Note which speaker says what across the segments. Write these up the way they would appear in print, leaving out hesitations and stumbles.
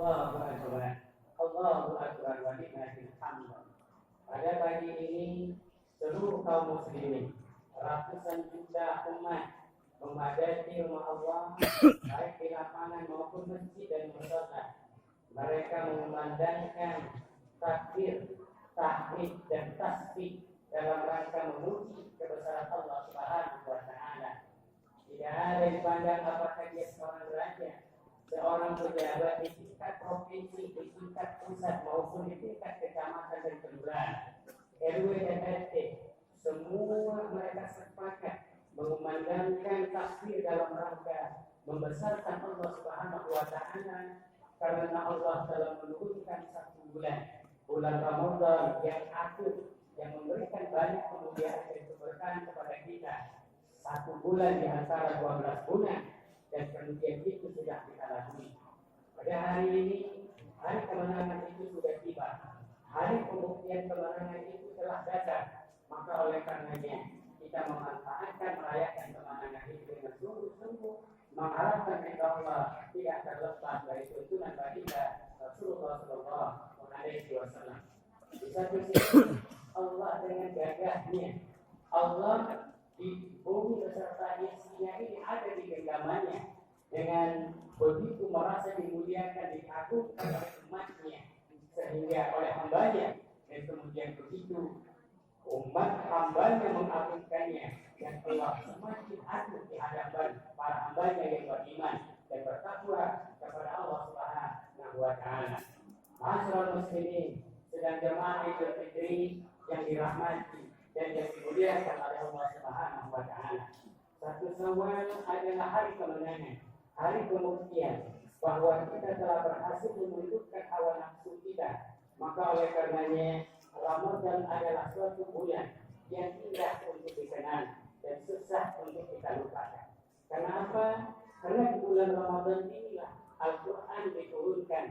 Speaker 1: Allahu Akbar. Allahu Akbar wa lillahi hamd. Pada pagi ini seluruh kaum muslimin, ratusan juta umat memadati rumah Allah baik di lapangan maupun masjid dan mushola. Mereka mengumandangkan takbir, tahmid dan tasbih dalam rangka memuji kebesaran Allah Subhanahu wa taala. Tidak ada yang dipandang apakah dia seorang raja, seorang pejabat di tingkat provinsi, di tingkat pusat maupun di tingkat kecamatan dan kelurahan, RW dan RT, semua mereka sepakat mengumandangkan takbir dalam rangka membesarkan Allah Subhanahu wa taala karena Allah telah menurunkan satu bulan Ramadan yang agung, yang memberikan banyak kemuliaan dan keberkahan kepada kita. Satu bulan di antara 12 bulan, dan kemudian itu sudah kita lalui. Pada hari ini, hari kemenangan itu sudah tiba. Hari pembuktian kemenangan itu telah datang. Maka oleh karenanya kita memanfaatkan merayakan kemenangan itu dengan sungguh-sungguh, mengharapkan kepada Allah tidak terlepas dari tuntunan baginda Rasulullah SAW. Di satu sisi Allah dengan gagahnya, Allah di bumi beserta isinya ini ada di genggamannya, dengan begitu merasa dimuliakan, diagungkan oleh umatnya sehingga oleh hambanya, dan kemudian begitu umat hambanya mengagungkannya, dan Allah semakin agung di hadapan para hambanya yang beriman dan bertakwa kepada Allah Subhanahu wa taala. Ma'asyiral muslimin, sedang jemaah Idul Fitri yang dirahmati dan yang dimuliakan oleh Allah Subhanahu wa taala. 1 Syawal adalah hari kemenangan, hari pembuktian bahwa kita telah berhasil menundukkan hawa nafsu kita. Maka oleh karenanya Ramadan adalah suatu bulan yang indah untuk dikenal dan susah untuk kita lupakan. Kenapa? Karena di bulan Ramadan inilah Al-Quran diturunkan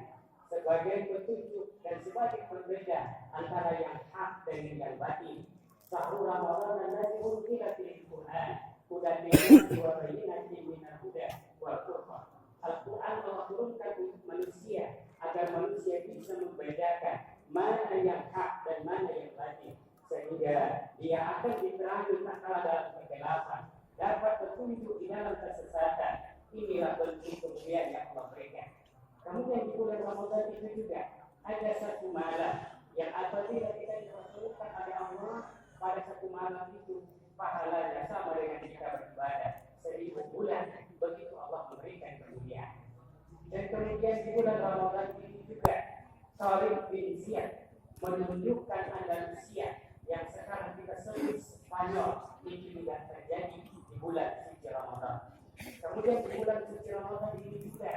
Speaker 1: sebagai petunjuk dan sebagai pembeda antara yang hak dan yang batil. Sahur Ramadan alladzi unzila fihi Al-Quran hudan lin-nasi wa bayyinatin minal huda wal furqan. Al-Quran Allah turunkan untuk manusia agar manusia bisa membedakan mana yang hak dan mana yang batil, sehingga dia akan diterangi tak kalah dalam kegelapan, dapat petunjuk di dalam kesesatan. Inilah bentuk kemuliaan yang Allah berikan. Kemudian di bulan Ramadan itu juga ada satu malam yang apabila kita dipertemukan oleh Allah pada satu malam itu, pahalanya sama dengan kita beribadah 1000 bulan. Begitu Allah memberikan kemuliaan. Dan kemudian di bulan Ramadan ini juga Tariq bin Ziyad menunjukkan Andalusia yang sekarang kita sebut Spanyol ini juga terjadi di bulan suci Ramadan. Kemudian di bulan suci Ramadan ini juga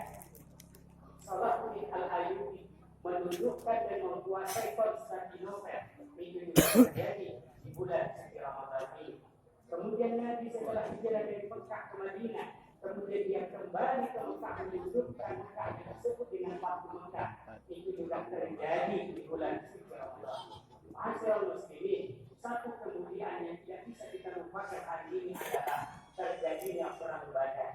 Speaker 1: Salahuddin Al-Ayyubi menunjukkan dan menguasai Konstantinopel itu juga terjadi di bulan suci Ramadan ini. Kemudian Nabi setelah hijrah dari Mekah ke Madinah, kemudian dia kembali ke Mekah menunjukkan Mekah yang disebut dengan Fathu Mekah, itu juga terjadi di bulan suci Ramadan. Ma'asyiral muslimin, satu kemuliaan yang tidak bisa kita lupakan hari ini adalah terjadinya perang Badar,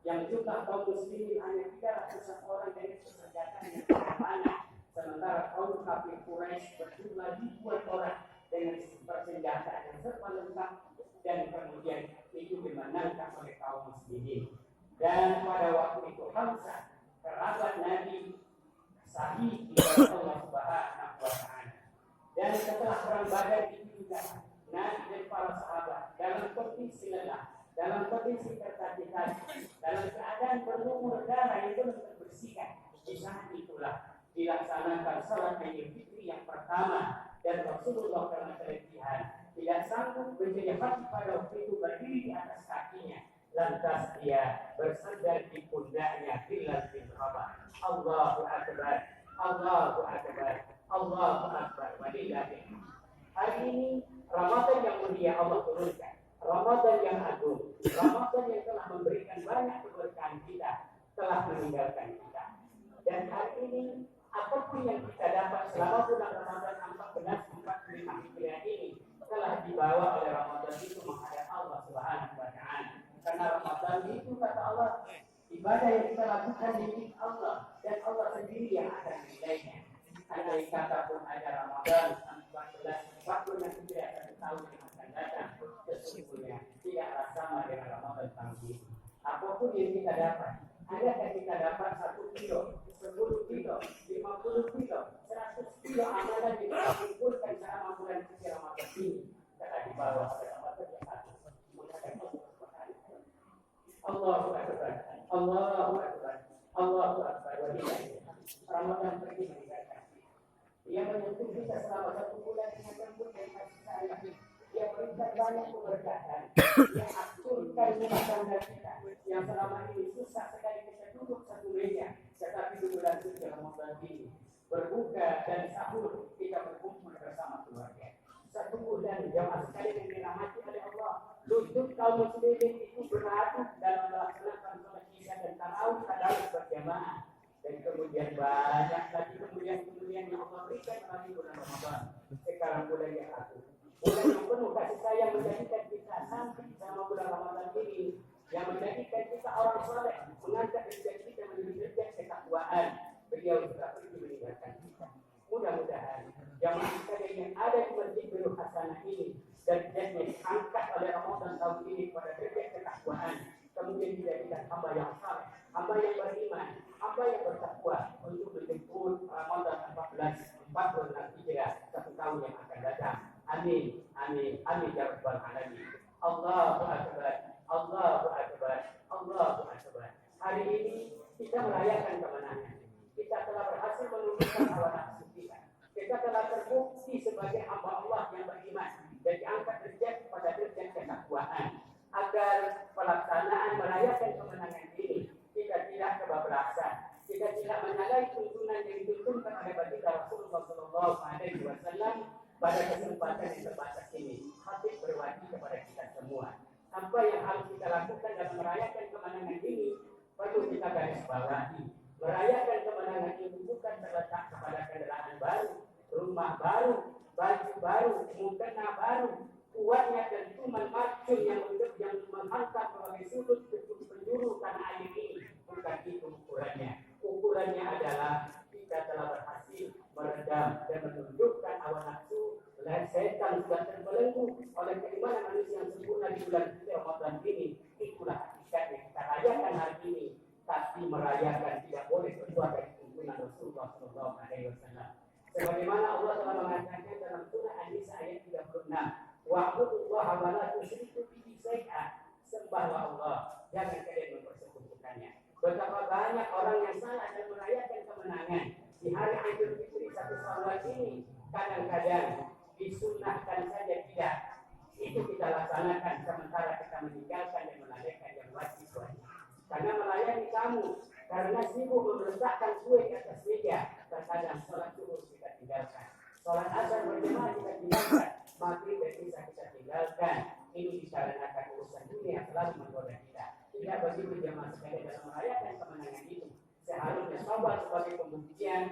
Speaker 1: yang jumlah kaum muslimin hanya 300 orang dari senjatanya mana, sementara kaum kafir Quraisy berjumlah ribuan orang dengan persenjataan yang serba lengkap, dan kemudian itu dimenangkan oleh kaum muslimin. Dan pada waktu itu Hamzah, kerabat Nabi, sahih di Allah Subhanahu wa taala. Dan setelah perang Badar itu juga Nabi dan para sahabat dalam kondisi lelah, dalam kondisi tertatih, dalam keadaan berlumur darah yang belum terbersihkan. Di saat itulah dilaksanakan salat Idul Fitri yang pertama, dan Rasulullah karena keletihan tidak sanggup menjadi hati pada waktu itu berdiri di atas kakinya. Lantas dia bersandar di pundaknya Bilal bin Rabah. Allahu Akbar, Allahu Akbar, Allahu Akbar. Walillahi. Hari ini Ramadan yang mulia Allah turunkan, Ramadan yang agung, Ramadan yang telah memberikan banyak keberkahan kita, telah meninggalkan kita. Dan hari ini apapun yang kita dapat selama bulan Ramadan 1445 Hijriah ini telah dibawa oleh Ramadan itu menghadap Allah Subhanahu wa taala. Karena Ramadan itu kata Allah, ibadah yang kita lakukan di Allah, dan Allah sendiri yang Ramadan pergi meninggalkan kita. Dia menyentuh kita selama 1 bulan dengan lembut dan kasih sayang. Dia berikan banyak keberkahan. Dia aturkan rumah tangga kita yang selama ini susah sekali kita duduk satu meja. Tetapi di bulan suci Ramadan ini berbuka dan sahur kita berkumpul bersama keluarga. 1 bulan jamaah sekalian yang dirahmati oleh Allah. Lutut kaum muslimin itu beradu dalam melaksanakan sholat isya dan tarawih berjamaah. Dan kemudian banyak lagi kemudian yang Allah berikan melalui bulan Ramadan. Sekarang bulan yang akhir, bulan yang penuh kasih sayang menjadikan kita sampai sama bulan Ramadan ini, yang menjadikan kita orang soleh, mengangkat derajat kita menjadi derajat ketakwaan. Beliau sudah pergi meninggalkan kita. Mudah-mudahan jamaah sekalian yang ada di Masjid Birul Hasanah ini derajatnya diangkat oleh Ramadan tahun ini pada derajat ketakwaan. Kemudian dijadikan hamba yang saleh, hamba yang beriman, hamba yang bertakwa untuk menjemput Ramadan 1446 Hijriah 1 tahun yang akan datang. Amin, amin, amin ya rabbal alamin. Allahu akbar, Allahu akbar, Allahu akbar. Hari ini kita merayakan kemenangan. Kita telah berhasil menundukkan hawa nafsu kita. Kita telah terbukti sebagai hamba Allah yang beriman dan diangkat derajat pada derajat ketakwaan. Agar pelaksanaan merayakan kemenangan ini kita tidak kebablasan, kita tidak menyalahi tuntunan yang dituntunkan oleh baginda Rasulullah SAW pada kesempatan yang terbatas ini. Khatib berwajib kepada kita semua. Apa yang harus kita lakukan dalam merayakan kemenangan ini perlu kita garis bawahi. Merayakan kemenangan ini bukan terletak kepada kendaraan baru, rumah baru, baju baru, mukena baru, kuatnya dentuman macun yang menghantam berbagai sudut penjuru tanah air ini. Bukan itu ukurannya. Ukurannya adalah kita telah berhasil meredam dan menunjukkan hawa nafsu dan setan sudah terbelenggu oleh keimanan manusia yang sempurna di bulan suci Ramadan ini. Itulah hakikatnya kita rayakan hari ini. Tapi merayakan tidak boleh keluar dari tuntunan Rasulullah SAW. Sebagaimana Allah telah mengatakan dalam surah An-Nisa ayat 36. Wa'budullaha wa la tusyriku bihi syai'a. Sembahlah Allah, jangan kalian mempersekutukannya. Betapa banyak orang yang salah dan merayakan kemenangan di hari Idul Fitri 1 Syawal ini. Kadang-kadang disunahkan saja tidak. Itu kita laksanakan sementara kita meninggalkan dan melalaikan yang wajib. Karena melayani kamu, karena sibuk meletakkan kue di atas meja, terkadang sholat zuhur kita tinggalkan, sholat asar berjamaah kita tinggalkan, maghrib dan isya kita tinggalkan. Ini dikarenakan urusan dunia yang selalu menggoda kita. Tidak begitu jamaah sekalian dalam merayakan kemenangan itu. Seharusnya sabar sebagai pembuktian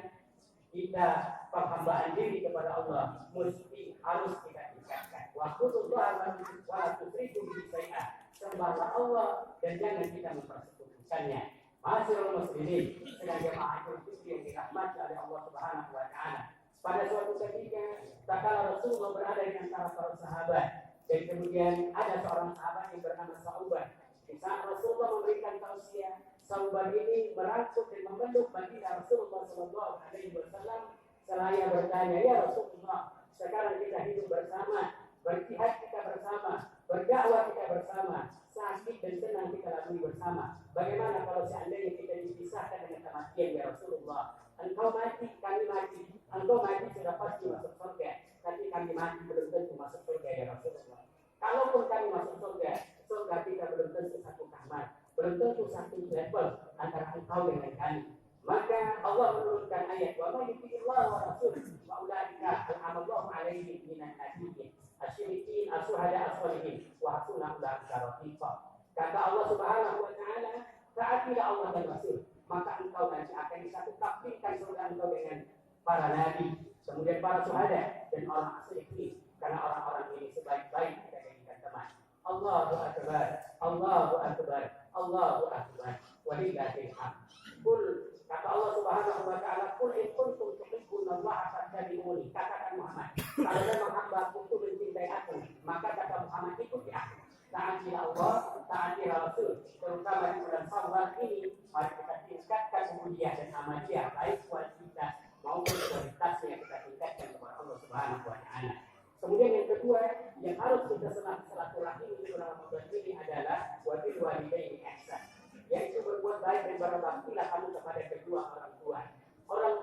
Speaker 1: kita penghambaan diri kepada Allah mesti harus kita tingkatkan. Wa'budullaha wa la tusyriku bihi syai'a. Sembahlah Allah dan jangan kita mempersekutukannya. Ma'asyiral muslimin, sedang jemaah Idul Fitri yang dirahmati oleh Allah Subhanahu wa taala. Pada suatu ketika, tatkala Rasulullah berada di antara para sahabat, dan kemudian ada seorang sahabat yang bernama Sa'ubah. Di saat Rasulullah memberikan tausiah, Sa'ubah ini merangkul dan memeluk baginda Rasulullah SAW. Seraya bertanya, ya Rasulullah, sekarang kita hidup bersama, berjihad kita bersama, berdakwah kita bersama, sakit dan senang kita lalui bersama. Bagaimana kalau seandainya kita dipisahkan dengan kematian ya Rasulullah? Engkau mati, kami mati. Engkau mati sudah pasti masuk surga, tapi kami mati belum tentu masuk surga ya Rasulullah. Kalaupun kami masuk surga, surga kita belum tentu satu kamar, belum tentu satu level antara engkau dengan kami. Maka Allah menurunkan ayat wa may yuti'illah wa rasul wa ulaika an'amallahu 'alaihim minan nabiyyin asyrikin asyhada as-solihin wa hasuna ulaika rafiqa. Kata Allah Subhanahu wa taala, taatilah Allah dan Rasul, maka engkau nanti akan disatukan surga engkau dengan para nabi, kemudian para syuhada dan orang asyrikin, karena orang-orang ini sebaik-baik kita jadikan teman. Allahu akbar, Allahu akbar, Allahu akbar. Walillahil hamd. Qul, kata Allah Subhanahu wa taala, qul in kuntum tuhibbunallaha fattabi'uni. Katakan Muhammad, kalau memang hamba itu mencintai aku, maka kata Muhammad ikuti aku. Taatilah Allah, taatilah Rasul. Terutama di bulan Syawal ini, mari kita tingkatkan kemuliaan dan amaliyah baik kualitas maupun kualitasnya kita tingkatkan kepada Allah Subhanahu wa taala. Kemudian yang kedua yang harus kita silaturahmi di bulan Ramadan ini adalah wa bil walidaini ihsan, yaitu berbuat baik dan berbaktilah kamu kepada kedua orang tua. Orang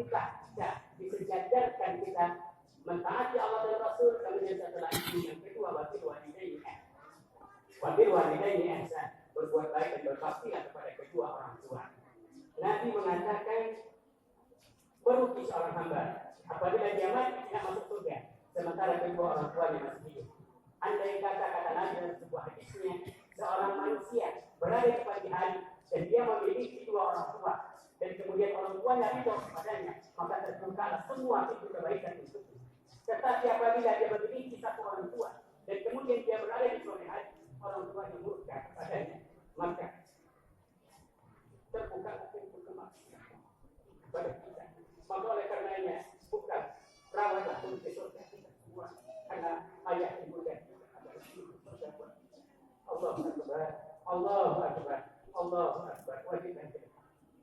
Speaker 1: perintah kita, disejajarkan kita mentaati Allah dan Rasul. Kemudian setelah itu yang kedua, wabil walidaini ihsan, berbuat baik dan berbakti kepada kedua orang tua. Nabi mengatakan merugi seorang hamba apabila dia mati tidak masuk surga sementara kedua orang tuanya masih hidup. Andai kata Nabi dalam sebuah hadisnya, seorang manusia berada di pagi hari dan dia memiliki dua orang tua dan kemudian orang tuanya ridho kepadanya, maka terbukalah semua pintu kebaikan untuknya. Tetapi apabila dia memiliki satu orang tua dan kemudian dia berada di sore hari, orang tuanya murka kepadanya, maka terbuka pintu kemaksiatan kepada kita. Maka oleh karenanya bukan rawatlah untuk surga kita semua, karena ayah ibu dan kita adalah surga. Allahu Akbar, Allahu Akbar, Allahu Akbar. Wajib dan kita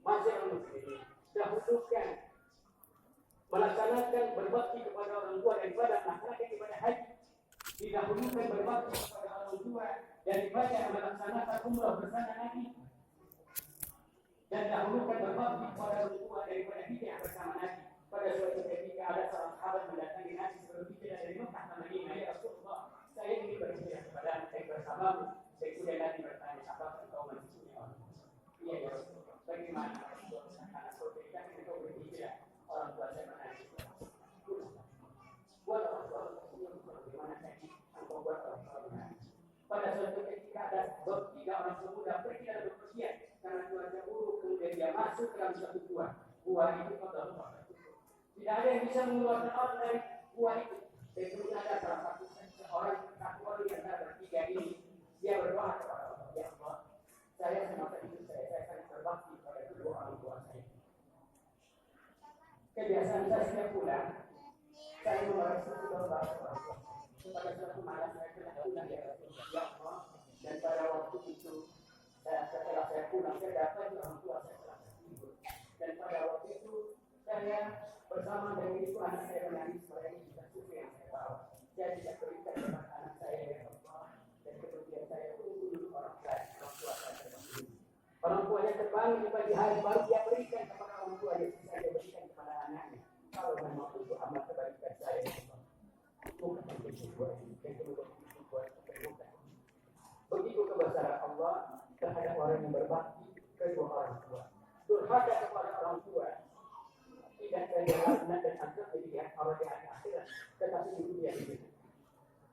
Speaker 1: masyarakat muslimin dahulukan melaksanakan berbakti kepada orang tua daripada melaksanakan ibadah haji. Didahulukan berbakti kepada orang tua daripada melaksanakan umrah bersama Nabi, dan dahulukan berbakti kepada orang tua daripada hijrah bersama Nabi. Pada suatu ketika ada seorang sahabat mendatangi Nabi sebelum hijrah dari Mekah ke Madinah, ya Rasulullah, saya ingin berhijrah kepada Anda bersamamu. Kemudian Nabi bertanya, apakah engkau masih punya orang? Iya ya Rasulullah. Bagaimana Rasulullah? Karena ketika engkau berhijrah, orang tua saya menangis. Buat orang tua bagaimana tadi engkau buat orang tua menangis? Pada suatu ketika ada 3 orang pemuda pergi dalam bepergian karena cuaca buruk, kemudian dia masuk dalam suatu buah itu kotor. Tidak ada yang bisa mengeluarkan orang dari buah itu. Dan kemudian ada satu orang di antara bertiga ini, dia berdoa kepada Allah, ya Allah, saya semasa hidup saya sangat berbakti kepada kedua orang tua saya. Kebiasaan saya setiap pulang, saya mengoreksi doa kepada Allah. Pada suatu malam saya kena pulang ya Allah, dan pada waktu itu setelah saya pulang saya dapat orang tua saya telah tidur. Dan pada waktu itu saya bersama dengan ibu anak saya menangis pada kisah suci yang saya bawa. Saya tidak berikan kepada anak saya ya Allah, dan kemudian saya tunggu dulu orang tua saya terbangun. Orang tuanya terbangun di pagi hari baru dia berikan kepada orang tuanya, saya berikan kepada anaknya. Kalau memang itu amat kebaikan saya ya Allah, bukan begitu buat ini, dan kemudian itu buat keperluan. Begitu kebesaran Allah terhadap orang yang berbakti kedua orang tua. Durhaka kepada orang tua tidak saja anak dan anak dilihat orang di akhirat, tetapi di dunia ini.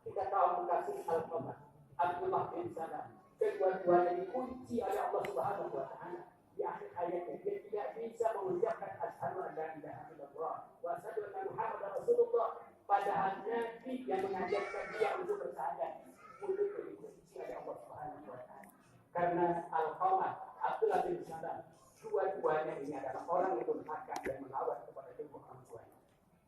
Speaker 1: Kita tahu kasih Al-Qamar, Abdullah bin Salam, kedua-duanya dikunci oleh Allah Subhanahu wa Ta'ala. Di akhir ayatnya dia tidak bisa mengucapkan asyhadu an la ilaha illallah wa asyhadu anna Muhammadar Rasulullah, padahal Nabi yang mengajarkan dia untuk bersyahadat mulutnya dikunci oleh Allah Subhanahu wa Ta'ala. Karena Al-Qamar, Abdullah bin Salam, dua-duanya ini adalah orang yang durhaka dan melawan kepada kedua orang tuanya.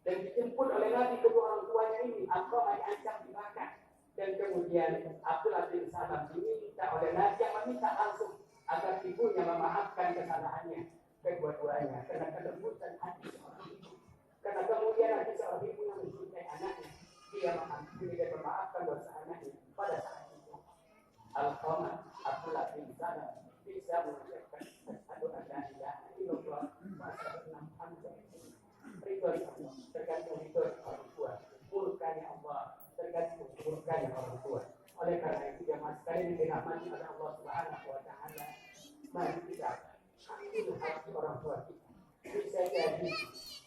Speaker 1: Dan dijemput oleh Nabi kedua orang tuanya ini, Al-Qamar diancam dibakar. Dan kemudian Abdullah bin Salam diminta oleh Nabi yang meminta langsung agar ibunya memaafkan kesalahannya kedua-duanya karena kelembutan hati seorang ibu. Karena kemudian hati seorang ibu yang mencintai anaknya, dia mengampuni dan memaafkan dosa anaknya. Pada saat itu Al-Qamar, Abdullah bin Salam bisa mengucapkan asyhadu an la ilaha illallah wa asyhadu anna Muhammadar Rasulullah. Ridho Allah tergantung ridho orang tua, murkanya Allah tergantung murkanya orang tua. Oleh karena itu jemaah sekalian dirahmati oleh Allah Subhanahu wa Ta'ala, mari kita ambil hati orang tua kita. Bisa jadi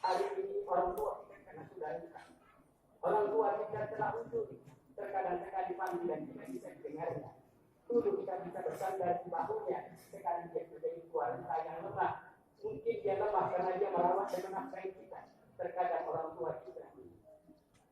Speaker 1: hari ini orang tua kita karena sudah luka, orang tua kita telah utuh, terkadang sekali panggilan tidak bisa didengarnya. Dulu kita bisa bersandar di bahunya, sekarang dia menjadi wanita yang lemah. Mungkin dia lemah karena dia merawat dan menafkahi kita. Terkadang orang tua kita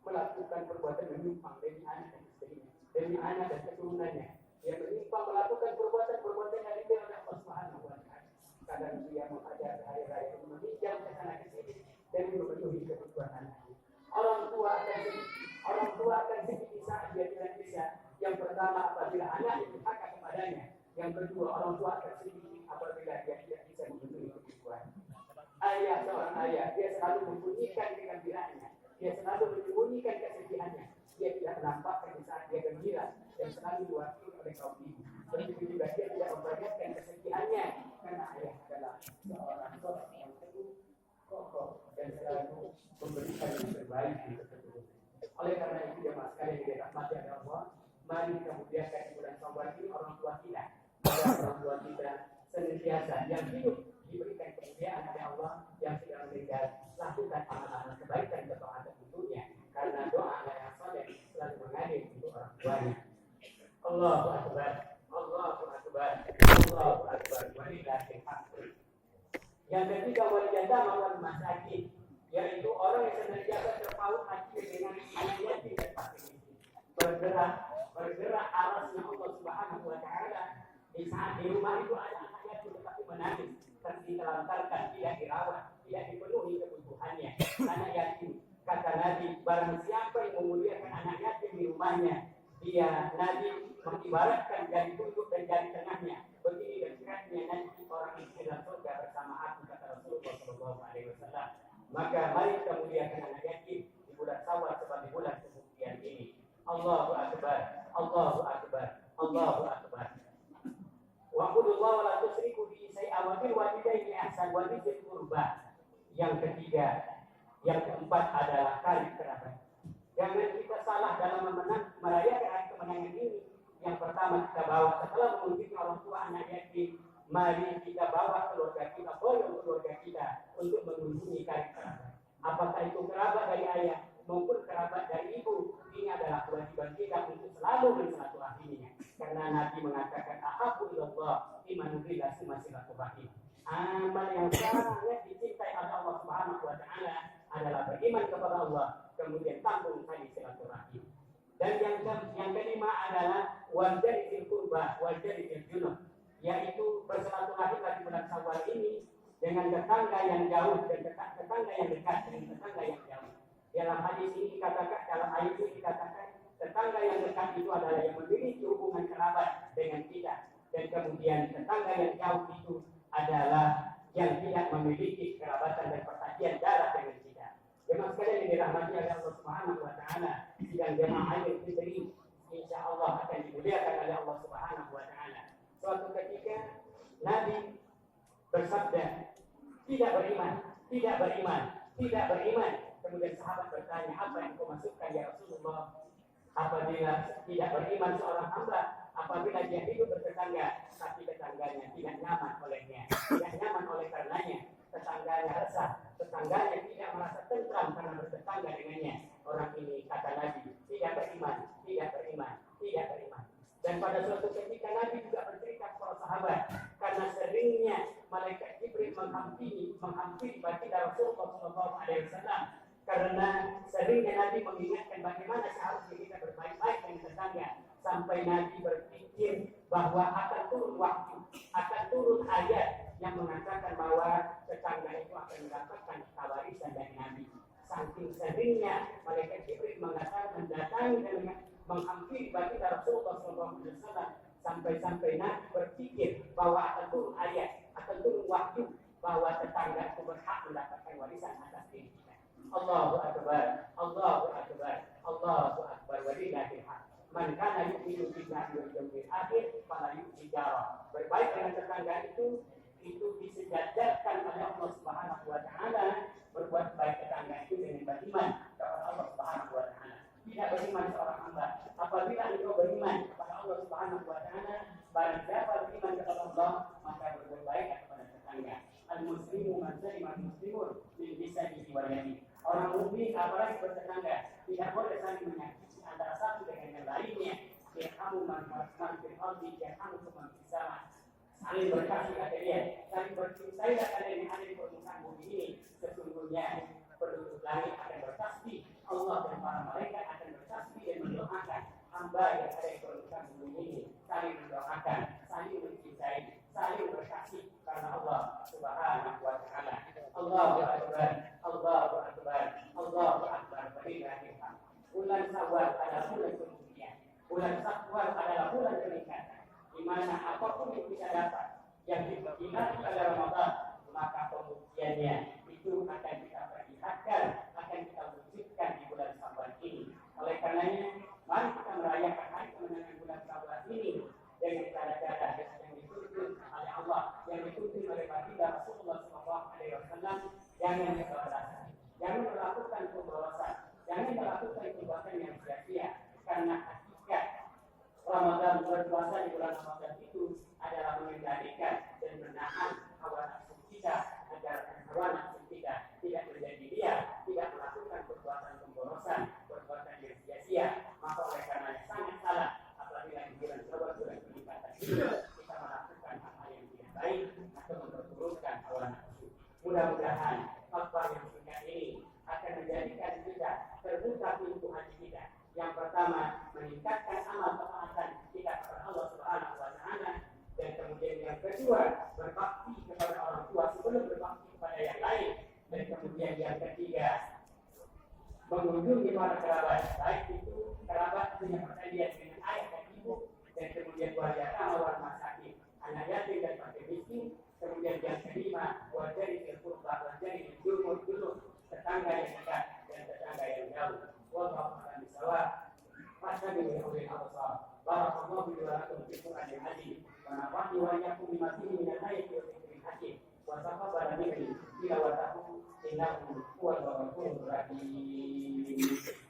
Speaker 1: melakukan perbuatan menyimpang demi anak dan istrinya, demi anak dan keturunannya. Dia menyimpang melakukan perbuatan yang diridhoi oleh Allah Subhanahu wa Ta'ala. Kadang dia mengajar hari-hari meminjam ke sana ke sini dan memenuhi kebutuhan anaknya. Orang tua akan sedih di saat dia tidak bisa. Yang pertama apabila anak durhaka kepadanya. Yang kedua orang tua akan sedih apabila dia tidak bisa memenuhi kebutuhan. Seorang ayah dia selalu membunyikan kegembiraannya, dia selalu menyembunyikan kesedihannya, dia tidak menampakkan di saat dia gembira dan selalu diwakili oleh kaum ibu. Begitu juga dia tidak memperlihatkan kesedihannya karena ayah adalah seorang sosok yang teguh, kokoh baik di tersebut. Oleh karena itu jemaah sekalian yang dirahmati oleh Allah, mari kita muliakan di bulan Syawal ini orang tua kita. Agar orang tua kita senantiasa yang hidup diberikan kemuliaan oleh Allah, yang sudah meninggal lakukan amal-amal kebaikan ketaatan untuknya, karena doa anak yang saleh selalu mengalir untuk orang tuanya. Allahu Akbar, Allahu Akbar, Allahu Akbar, walillahil hamd. Yang ketiga, wal yatama wal masakin, yaitu orang yang senantiasa terpaut hati dengan anak yatim dan fakir miskin. Bergerak arasnya Allah Subhanahu wa taala di saat di rumah itu ada anak yatim tetapi menangis, ditelantarkan, tidak dirawat, tidak dipenuhi kebutuhannya. Anak yatim, kata Nabi, barang siapa yang memuliakan anak yatim di rumahnya, dia Nabi mengibaratkan jari tunjuk dan jari tengahnya. Begini dekatnya nanti orang itu dalam surga bersama aku, kata Rasulullah SAW. Maka mari kita muliakan anak yatim di bulan Syawal sebagai bulan pembuktian ini. Allahu Akbar, Allahu Akbar, Allahu Akbar. Wa'budullaha wa la tusyriku bihi syai'an wa bil walidayni ihsan wa dzil qurba. Yang ketiga, yang keempat adalah karib kerabat. Jangan kita salah dalam merayakan hari kemenangan ini. Yang pertama kita bawa setelah mengunjungi orang tua anak yatim, mari kita bawa keluarga kita, boyong keluarga kita untuk mengunjungi karib kerabat. Apakah itu kerabat dari ayah maupun kerabat dari ibu, ini adalah kewajiban kita untuk selalu bersilaturahminya. Karena Nabi mengatakan ahabbu ilallah iman billah silaturahim. Amal yang sangat dicintai oleh Allah Subhanahu wa taala adalah beriman kepada Allah, kemudian tanggung tali silaturahim. Dan yang kelima adalah wajadil qurba wajadil junub, yaitu bersilaturahim di bulan Syawal ini dengan tetangga yang jauh dan tetangga yang dekat dengan tetangga yang jauh. Dalam hadis ini dikatakan, dalam ayat ini dikatakan, tetangga yang dekat itu adalah yang memiliki hubungan kerabat dengan kita, dan kemudian tetangga yang jauh itu adalah yang tidak memiliki kerabatan dan perhatian darah dengan kita. Jemaah sekalian yang dirahmati oleh Allah Subhanahu wa taala, sidang jemaah Idul Fitri insyaallah akan dimuliakan oleh Allah Subhanahu wa taala. Suatu ketika Nabi bersabda, tidak beriman, tidak beriman, tidak beriman. Kemudian sahabat bertanya, apa yang kau masukkan ya Rasulullah? Apabila tidak beriman seorang hamba, apabila dia hidup bertetangga, tapi tetangganya tidak nyaman olehnya, tidak nyaman oleh karenanya, tetangganya resah, tetangganya tidak merasa tentram karena bertetangga dengannya. Orang ini, kata Nabi, tidak beriman, tidak beriman, tidak beriman. Dan pada suatu ketika Nabi juga bercerita kepada sahabat, karena seringnya malaikat Jibril menghampiri baginda Rasulullah SAW, karena seringnya Nabi mengingatkan bagaimana seharusnya kita berbaik-baik dengan tetangga, sampai Nabi berpikir bahwa akan turun waktu, akan turun ayat yang mengatakan bahwa tetangga itu akan mendapatkan warisan dari Nabi. Saking seringnya malaikat Jibril mendatangi dan menghampiri baginda Rasulullah SAW, sampai-sampai Nabi berpikir bahwa akan turun ayat, akan turun waktu bahwa tetangga itu berhak mendapatkan warisan atas diri kita. Allahu Akbar, Allahu Akbar, Allahu Akbar, walillahil hamd. Man kana yu'minu billahi wal yawmil akhir fala yu'ti jarah. Berbaik dengan tetangga itu disejajarkan oleh Allah Subhanahu wa taala. Berbuat baik tetangga itu dengan beriman kepada Allah Subhanahu wa taala. Tidak beriman seorang hamba, apabila engkau beriman kepada Allah Subhanahu wa taala, barang siapa beriman kepada Allah, maka berbuat baik kepada tetangga. Al-muslimu man salima al-muslimun min lisanihi wa yadihi. Orang mukmin apalagi bertetangga tidak boleh saling menyakiti antara satu dengan yang lainnya. Yarhamu man fil ardi yarhamukum man fis sama. Saling berkasih kalian, saling bercintai kalian yang ada di permukaan bumi ini. Sesungguhnya penduduk langit akan bertasbih, Allah dan para malaikat akan bertasbih dan mendoakan hamba yang ada di permukaan bumi ini. Saling mendoakan, saling mencintai, saling berkasih karena Allah Subhanahu wa taala. Allahu Akbar, Allahu Akbar, Allahu Akbar. Bulan Syawal adalah bulan pembuktian. Bulan Syawal adalah bulan peningkatan, di mana apapun yang kita dapat yang dinanti pada Ramadan, maka pembuktiannya itu akan kita perlihatkan, akan kita wujudkan di bulan Syawal ini. Oleh karenanya, mari kita merayakan hari kemenangan bulan Syawal ini dengan cara-cara yang dituntun oleh Allah, yang dituntun oleh baginda Rasulullah SAW. Jangan kebablasan, jangan melakukan pemborosan, mudah-mudahan khotbah yang singkat ini akan menjadikan kita terbuka pintu hati kita. Yang pertama, meningkatkan amal ketaatan kita kepada Allah Subhanahu wa taala, dan kemudian yang kedua, berbakti kepada orang tua sebelum berbakti kepada yang lain, dan kemudian yang ketiga, mengunjungi para kerabat, baik itu kerabat punya perjanjian dengan ayah dan ibu, dan kemudian keluarga wal masakin, anak yatim dan fakir miskin. Kemudian yang kelima, wajari al-qurba, wajari al-julur, tetangga yang dekat dan tetangga yang jauh. Wallahu a'lam bishawab. Wassalamu alaikum warahmatullahi wabarakatuh. Wa nafa'ani wa iyyakum bima fihi min al-ayati wa dhikril hakim. Wa taqabbal minni tilawatahu innahu huwal ghafurur rahim.